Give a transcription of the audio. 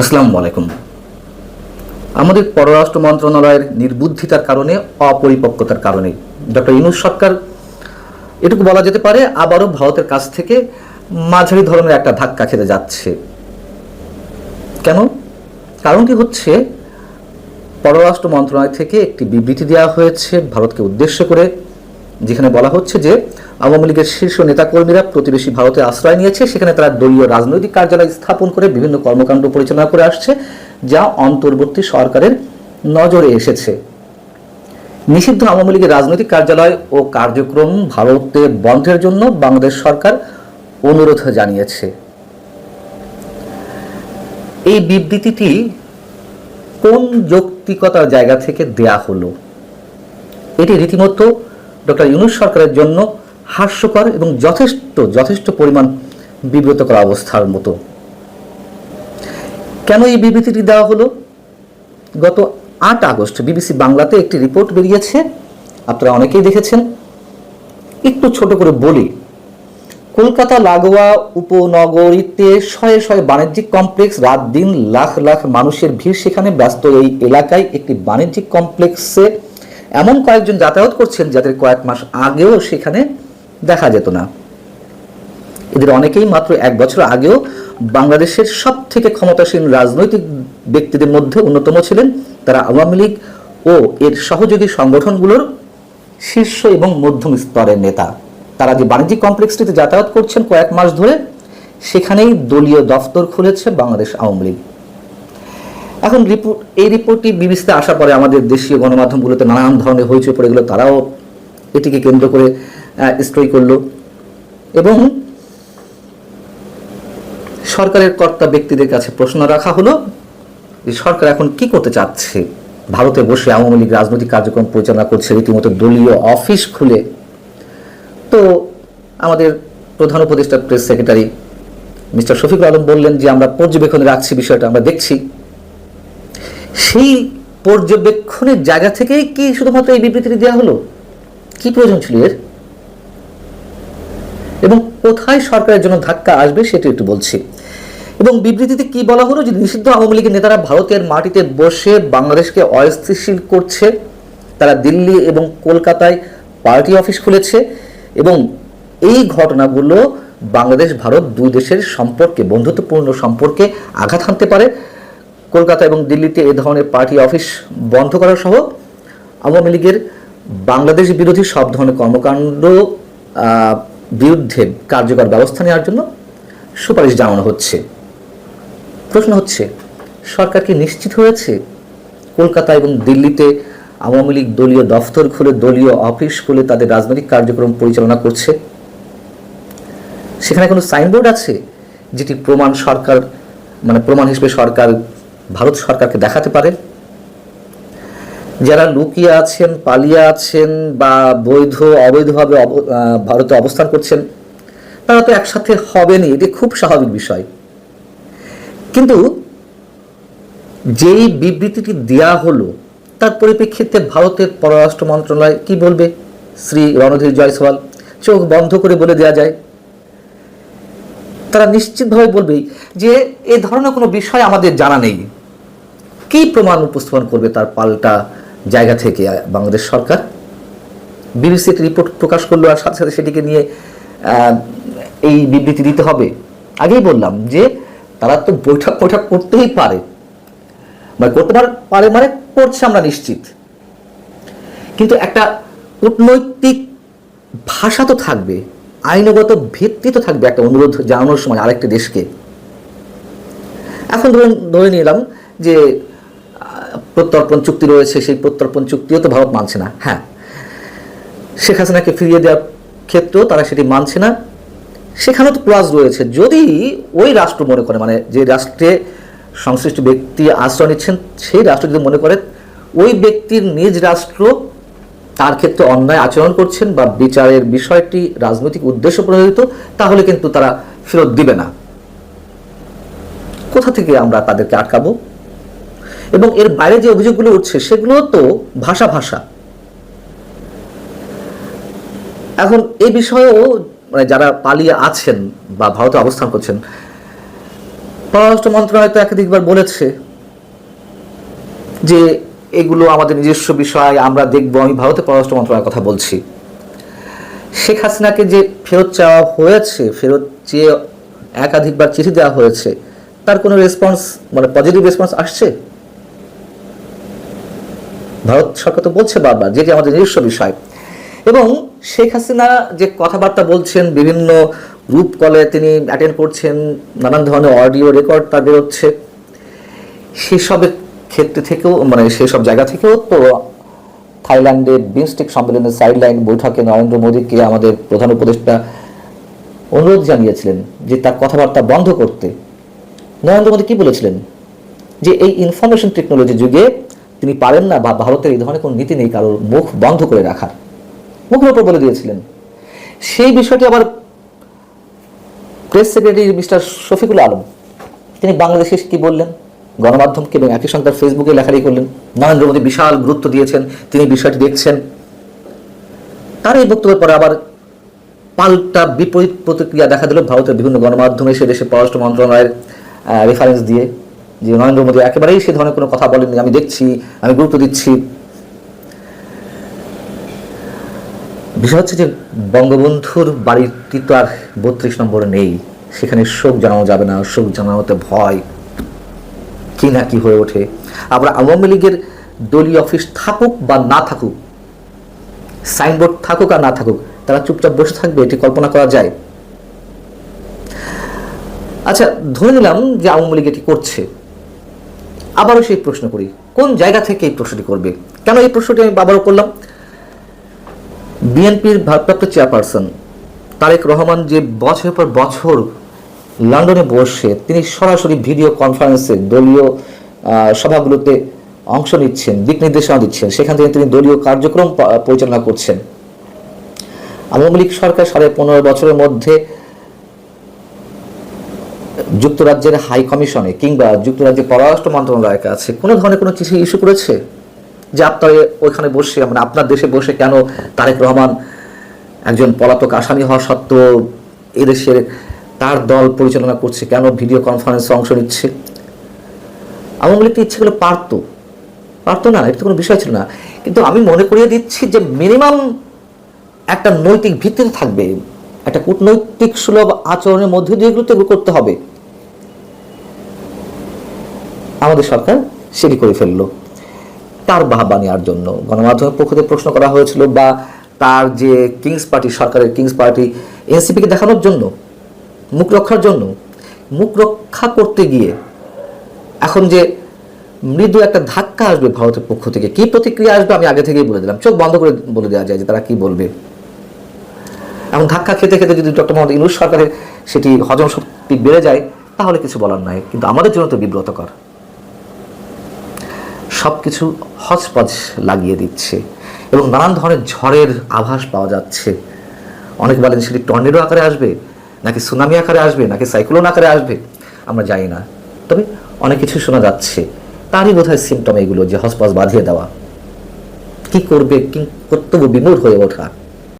আসসালামু আলাইকুম। আমাদের পররাষ্ট্র মন্ত্রণালয়ের নির্বুদ্ধিতার কারণে, অপরিপক্কতার কারণে ডক্টর ইউনূস সরকার, এটুকু বলা যেতে পারে, আবারও ভারতের কাছ থেকে মাঝারি ধরনের একটা ধাক্কা খেতে যাচ্ছে। কেন? কারণটি হচ্ছে, পররাষ্ট্র মন্ত্রণালয় থেকে একটি বিবৃতি দেওয়া হয়েছে ভারতকে উদ্দেশ্য করে, যেখানে বলা হচ্ছে যে আওয়ামী লীগের শীর্ষ নেতাকর্মীরা প্রতিবেশী ভারতে আশ্রয় নিয়েছে, সেখানে তারা দলীয় রাজনৈতিক কার্যালয় স্থাপন করে বিভিন্ন কর্মকাণ্ড পরিচালনা করে আসছে, যা অন্তর্বর্তী সরকারের নজরে এসেছে। নিষিদ্ধ আওয়ামী লীগের রাজনৈতিক কার্যালয় ও কার্যক্রম ভারতে বন্ধের জন্য বাংলাদেশ সরকার অনুরোধ জানিয়েছে। এই বিবৃতিটি কোন যৌক্তিকতার জায়গা থেকে দেয়া হলো? এটি রীতিমতো ডক্টর ইউনূস সরকারের জন্য হাস্যকর এবং যথেষ্ট পরিমাণ বিব্রতকর অবস্থার মতো। কেন এই বিবৃতিটি দেওয়া হলো? গত ৮ আগস্ট বিবিসি বাংলাতে একটি রিপোর্ট বেরিয়েছে, আপনারা অনেকেই দেখেছেন। একটু ছোট করে বলি, কলকাতা লাগোয়া উপনগরীতে শয়ে শয়ে বাণিজ্যিক কমপ্লেক্স, রাত দিন লাখ লাখ মানুষের ভিড় সেখানে ব্যস্ত এই এলাকায় একটি বাণিজ্যিক কমপ্লেক্সে এমন কয়েকজন যাতায়াত করছেন যাদের কয়েক মাস আগেও সেখানে দেখা যেত না। এদের অনেকেই মাত্র 1 বছর আগেও বাংলাদেশের সব থেকে ক্ষমতাসীন রাজনৈতিক ব্যক্তিদের মধ্যে অন্যতম ছিলেন। তারা আওয়ামী লীগ ও এর সহযোগী সংগঠনগুলোর শীর্ষ এবং মধ্যম স্তরের নেতা। তারা যে বাণিজ্যিক কমপ্লেক্সটিতে যাতায়াত করছেন কয়েক মাস ধরে, সেখানেই দলীয় দফতর খুলেছে বাংলাদেশ আওয়ামী লীগ। এখন এই রিপোর্টটি বিবিসিতে আসার পরে আমাদের দেশীয় গণমাধ্যমগুলোতে নানান ধরনের হইচই পড়ে গেল, তারাও এটিকে কেন্দ্র করে স্টোরি করলো এবং সরকারের কর্তা ব্যক্তিদের কাছে প্রশ্ন রাখা হলো যে সরকার এখন কি করতে চাচ্ছে। ভারতে বসে আওয়ামী লীগ রাজনৈতিক কার্যক্রম পরিচালনা করছে রীতিমতো দলীয় অফিস খুলে। তো আমাদের প্রধান উপদেষ্টা press secretary mister Shafiqul Alam বললেন যে আমরা পর্যবেক্ষণে রাখছি, বিষয়টা আমরা দেখছি। সেই পর্যবেক্ষণের জায়গা থেকেই কি শুধুমাত্র এই বিবৃতিটি দেওয়া হলো? কি প্রয়োজন ছিল এর? এবং কোথায় সরকারের জন্য ধাক্কা আসবে সেটা একটু বলছি। এবং বিবৃতিতে কি বলা হলো যে নিষিদ্ধ আওয়ামী লীগের নেতারা ভারতের মাটিতে বসে বাংলাদেশকে অস্থিতিশীল করছে। তারা দিল্লি এবং কলকাতায় পার্টি অফিস খুলেছে এবং এই ঘটনাগুলো বাংলাদেশ ভারত দুই দেশের সম্পর্কে, বন্ধুত্বপূর্ণ সম্পর্কে আঘাত হানতে পারে। কলকাতা এবং দিল্লিতে এ ধরনের পার্টি অফিস বন্ধ করা সহ আওয়ামী লীগের বাংলাদেশ বিরোধী সব ধরনের কর্মকাণ্ড বিরুদ্ধে কার্যকর ব্যবস্থা নেওয়ার জন্য সুপারিশ জানানো হচ্ছে। প্রশ্ন হচ্ছে, সরকার কি নিশ্চিত হয়েছে কলকাতা এবং দিল্লিতে আওয়ামী লীগ দলীয় দফতর খুলে, দলীয় অফিস খুলে তাদের রাজনৈতিক কার্যক্রম পরিচালনা করছে? সেখানে কোনো সাইনবোর্ড আছে যেটি প্রমাণ হিসেবে সরকার ভারত সরকারকে দেখাতে পারে? যারা লুকিয়ে আছেন, পালিয়ে আছেন বা অবৈধভাবে ভারতে অবস্থান করছেন, তারা তো একসাথে হবেনি, এটি খুব স্বাভাবিক বিষয়। কিন্তু যেই বিবৃতিটি দেয়া হলো তার পরিপ্রেক্ষিতে ভারতের পররাষ্ট্র মন্ত্রণালয় কি বলবে? শ্রী রণধীর জয়সওয়াল চোখ বন্ধ করে বলে দেওয়া যায়, তারা নিশ্চিতভাবে বলবেই যে এ ধরনের কোনো বিষয় আমাদের জানা নেই। কি প্রমাণ উপস্থাপন করবে তার পাল্টা জায়গা থেকে বাংলাদেশ সরকার? বিবিসি একটি রিপোর্ট প্রকাশ করলো আর সাথে সাথে সেটিকে নিয়ে এই বিবৃতি দিতে হবে? আগেই বললাম যে তারা তো বৈঠক করতেই পারে, করতে পারে মানে করছে আমরা নিশ্চিত, কিন্তু একটা কূটনৈতিক ভাষা তো থাকবে, আইনগত ভিত্তি তো থাকবে একটা অনুরোধ জানানোর সময় আরেকটি দেশকে। এখন ধরে নিলাম যে প্রত্যর্পণ চুক্তি রয়েছে, সেই প্রত্যর্পণ চুক্তিও তো ভারত মানছে না। হ্যাঁ, শেখ হাসিনাকে ফিরিয়ে দেওয়ার ক্ষেত্রেও তারা সেটি মানছে না। সেখানেও তো ক্লজ রয়েছে, যদি ওই রাষ্ট্র মনে করে, যে রাষ্ট্রে সংশ্লিষ্ট ব্যক্তি আশ্রয় নিচ্ছেন সেই রাষ্ট্র যদি মনে করে ওই ব্যক্তির নিজ রাষ্ট্র তার ক্ষেত্রে অন্যায় আচরণ করছেন বা বিচারের বিষয়টি রাজনৈতিক উদ্দেশ্য প্রণোদিত, তাহলে কিন্তু তারা ফেরত দিবে না। কোথা থেকে আমরা তাদেরকে আটকাবো? এবং এর বাইরে যে অভিযোগগুলো উঠছে সেগুলো তো ভাষা। এখন এই বিষয়েও যারা পালিয়ে আছেন বা ভারতে অবস্থান করছেন, পররাষ্ট্র মন্ত্রণালয় তো একাধিকবার বলেছে যে এগুলো আমাদের নিজস্ব বিষয়, আমরা দেখব। আমি ভারতের পররাষ্ট্র মন্ত্রণালয়ের কথা বলছি। শেখ হাসিনাকে যে ফেরত চাওয়া হয়েছে, ফেরত চেয়ে একাধিকবার চিঠি দেওয়া হয়েছে, তার কোনো রেসপন্স, মানে পজিটিভ রেসপন্স আসছে? ভারত সরকার তো বলছে বারবার যেটি আমাদের নিজস্ব বিষয়। এবং শেখ হাসিনা যে কথাবার্তা বলছেন, বিভিন্ন গ্রুপ কলে তিনি অ্যাটেন্ড করছেন, নানান ধরনের অডিও রেকর্ড তার বেরোচ্ছে, সেসবের ক্ষেত্রে থেকেও, মানে সেসব জায়গা থেকেও তো থাইল্যান্ডের বিমস্টেক সম্মেলনের সাইডলাইন বৈঠকে নরেন্দ্র মোদীকে আমাদের প্রধান উপদেষ্টা অনুরোধ জানিয়েছিলেন যে তার কথাবার্তা বন্ধ করতে। নরেন্দ্র মোদী কি বলেছিলেন? যে এই ইনফরমেশন টেকনোলজি যুগে তিনি পারেন না, বা ভারতের এই ধরনের কোনো নীতি নেই কারোর মুখ বন্ধ করে রাখার, মুখের ওপর বলে দিয়েছিলেন। সেই বিষয়টি আবার press secretary mister Shafiqul Alam তিনি বাংলাদেশে কি বললেন গণমাধ্যমকে, এবং একই সঙ্গে তার ফেসবুকে লেখালেখি করলেন। নরেন্দ্র মোদী বিশাল গুরুত্ব দিয়েছেন, তিনি বিষয়টি দেখছেন। তার এই বক্তব্যের পরে আবার পাল্টা বিপরীত প্রতিক্রিয়া দেখা দিল ভারতের বিভিন্ন গণমাধ্যমে, সে দেশে পররাষ্ট্র মন্ত্রণালয়ের রেফারেন্স দিয়ে, যে নরেন্দ্র মোদী একেবারেই সে ধরনের কোনো কথা বলেননি, আমি দেখছি, আমি গুরুত্ব দিচ্ছি। বিষয় হচ্ছে যে বঙ্গবন্ধুর বাড়িটি তো আর 32 নম্বরে নেই, সেখানে শোক জানানো যাবে না, শোক জানানোতে ভয়, কি না কি হয়ে ওঠে। আবার আওয়ামী লীগের দলীয় অফিস থাকুক বা না থাকুক, সাইনবোর্ড থাকুক আর না থাকুক, তারা চুপচাপ বসে থাকবে, এটি কল্পনা করা যায়? আচ্ছা, ধরে নিলাম যে আওয়ামী লীগ এটি করছে, আবারও সেই প্রশ্ন করি, কোন জায়গা থেকে এই প্রশ্নটি করবে? কেন এই প্রশ্নটি আমি আবারও করলাম? বিএনপির ভারপ্রাপ্ত চেয়ারপারসন তারেক রহমান যে বছরের পর বছর লন্ডনে বসে তিনি সরাসরি ভিডিও কনফারেন্সে দলীয় সভাগুলোতে অংশ নিচ্ছেন, দিক নির্দেশনা দিচ্ছেন, সেখান থেকে তিনি দলীয় কার্যক্রম পরিচালনা করছেন। আওয়ামী লীগ সরকার 15.5 বছরের মধ্যে যুক্তরাজ্যের হাই কমিশনে কিংবা যুক্তরাজ্যের পররাষ্ট্র মন্ত্রণালয়ের কাছে কোনো ধরনের কোনো চিঠি ইস্যু করেছে যে আপনারা ওইখানে বসে, মানে আপনার দেশে বসে কেন তারেক রহমান একজন পলাতক আসামি হওয়া সত্ত্বেও এদেশের তার দল পরিচালনা করছে, কেন ভিডিও কনফারেন্সে অংশ নিচ্ছে? আওয়ামী লীগ ইচ্ছে করলে পারতো না, এটা তো কোনো বিষয় ছিল না। কিন্তু আমি মনে করিয়ে দিচ্ছি যে মিনিমাম একটা নৈতিক ভিত্তি থাকবে, একটা কূটনৈতিক সুলভ আচরণের মধ্যে দিয়ে এগুলো তো করতে হবে। আমাদের সরকার সেটি করে ফেললো তার বাহবা নেওয়ার জন্য। গণমাধ্যমের পক্ষ থেকে প্রশ্ন করা হয়েছিল, বা তার যে কিংস পার্টি, সরকারের কিংস পার্টি এনসিপিকে দেখানোর জন্য, মুখ রক্ষার জন্য। মুখ রক্ষা করতে গিয়ে এখন যে মৃদু একটা ধাক্কা আসবে ভারতের পক্ষ থেকে, কি প্রতিক্রিয়া আসবে আমি আগে থেকেই বলে দিলাম, চোখ বন্ধ করে বলে দেওয়া যায় যে তারা কি বলবে। এবং ধাক্কা খেতে খেতে যদি ডক্টর মোহাম্মদ ইউনূস সরকারের সেটি হজম শক্তি বেড়ে যায়, তাহলে কিছু বলার নাই। কিন্তু আমাদের জন্য তো বিব্রতকর, সবকিছু হজপজ লাগিয়ে দিচ্ছে এবং নানান ধরনের ঝড়ের আভাস পাওয়া যাচ্ছে। অনেকে বলেন সেটি টর্নেডো আকারে আসবে, নাকি সুনামি আকারে আসবে, নাকি সাইক্লোন আকারে আসবে, আমরা জানি না। তবে অনেক কিছু শোনা যাচ্ছে, তারই বোধহয় সিমটম এগুলো, যে হজপজ বাঁধিয়ে দেওয়া, কি করবে, কি কর্তব্য বিমূঢ় হয়ে ওঠা।